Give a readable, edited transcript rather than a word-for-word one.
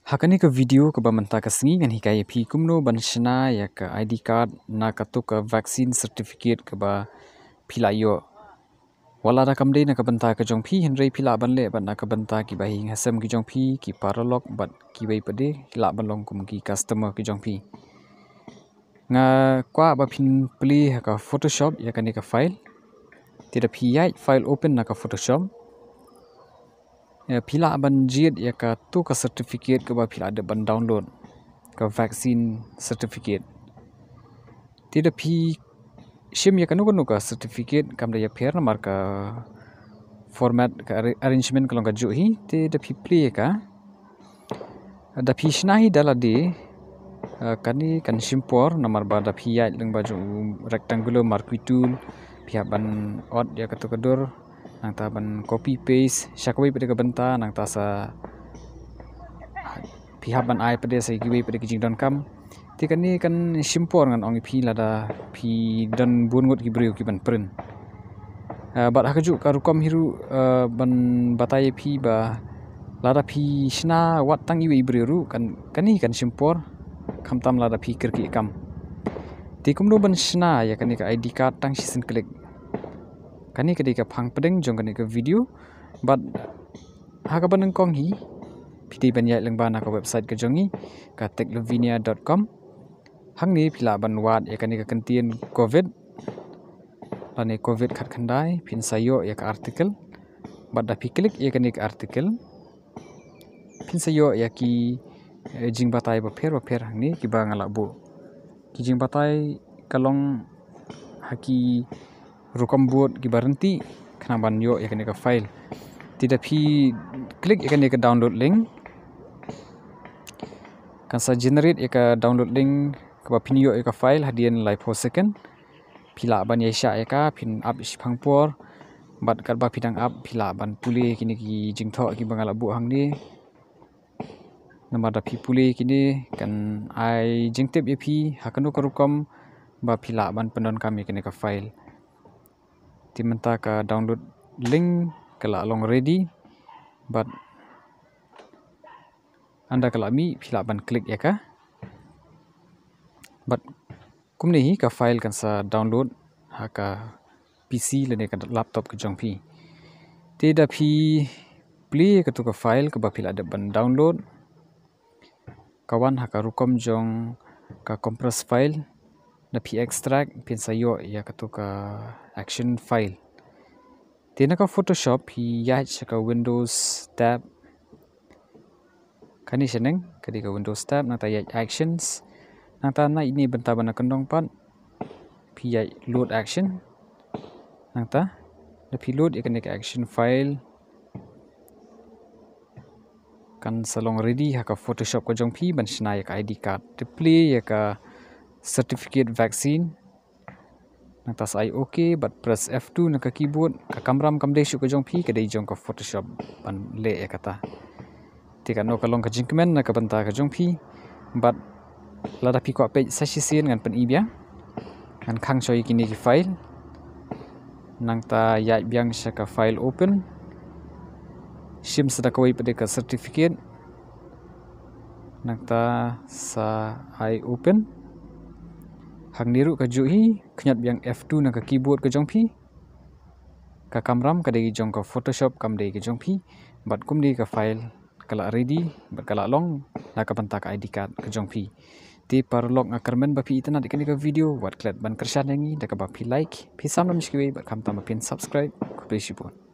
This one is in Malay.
Hakani ke video ke bamanta ke sengi ngan hikaya pi kumno banshna ya ke ID card na katu ke vaksin certificate ke ba pilayo wala da kamde na ke banta ke jong pi henrei pila banle ban na ke banta ki bahi hasam ki jong pi ki paralog bat ki bai pade hila balong kum ki customer ki jong pi nga kwa ba pin pli ka photoshop ya kani ka file tida pi yai file open na ka photoshop pila ban jid ya ka tu ka certificate ke ba pila ada ban download ka vaccine certificate tidak pi shim ya kanu ka certificate kam da ya per na marka format ka arrangement kalong ka juhi tidak pi play ka da pi shnahi dala de kani kan shimpor namar ba da pi ya leng baju rectangular marquee tool pihak ban odd ya katu kadur nang ta ban copy paste syakwi pada ke benta nang ta sa pihak ban ai pada sa giwi pada kijing don kam ti kan ni kan simpor ngan ong pi lada pi don bun ngot ki breu ki ban print bat hakaju ka rukom hiru ban batai pi ba lada pi shna wat tang iwi breu kan kani kan simpor kam tam lada pi kirki kam ti kumno ban shna ya kani ka ID card tang sisen klik kani ketika phang pedeng jong kani ke video but haka baneng kong hi piti ban yai leng bana ka website ke jongi ka techlovinia.com hang ni pila ban wat ya kani ka kentien covid lane covid khat khandai pin sayo ya ka artikel but da pi klik ya kani ka artikel pin sayo ya ki jing batai ba pher hang ni ki ba ngala bu ki jing batai kalong haki rukom buat ki berhenti kena ban yo ya kena ke file tidak pi klik ya kena ke download link kan sa generate ya ke download link ke ba pin yo ya ke file hadian live for second pila ban ya sya ya ka pin up is phangpor bat kat ba pidang up pila ban puli kini ki jingtho ki bangala bu hang ni nama da pi puli kini kan ai jingtep ya pi hakanu ke rukom ba pila ban pendon kami kena ke file dimenta ka download link kala long ready but anda kala mi pila ban klik ya ka but kumne hi ka file kan sa download haka PC lene ka laptop ke jong pi tidak pi play ka tu ka file ka ba pila ada ban download kawan haka rukom jong ka compress file da pi extract pin sayo ya ka tu ka action file tina ka photoshop hi ya ka windows tab kani seneng kadi ka windows tab nata ya actions nata na ini benta bana kendong pan pi ya load action nata da pi load ya ka action file kan salong ready haka photoshop ko jong pi ban shna ya ka ID card display ya ka certificate vaccine natas ai okay but press F2 na ka keyboard ka kamram kamde shu ko jong pi ka dei jong ka photoshop ban le ya kata tika no kalong ka jingmen na ka banta ka jong pi but lada pi ko page sasisien ngan pen ibya kan khang choi kini ki file nang ta ya byang sha ka file open shim sada ka wai pade ka certificate nang ta sa ai open hang niru ka juhi knyat yang F2 na ka keyboard ka jong pi ka kamram ka dei jong ka photoshop kam dei ka jong pi bat kum dei ka file kala ready bat kala long na ka banta ka ID card ka jong pi ti parlog ngakarmen ba pi itana dikani ka video wat klat ban kershan yangi da ka ba pi like pi samna mishkiwe bat kam tam pin subscribe ku pe shipon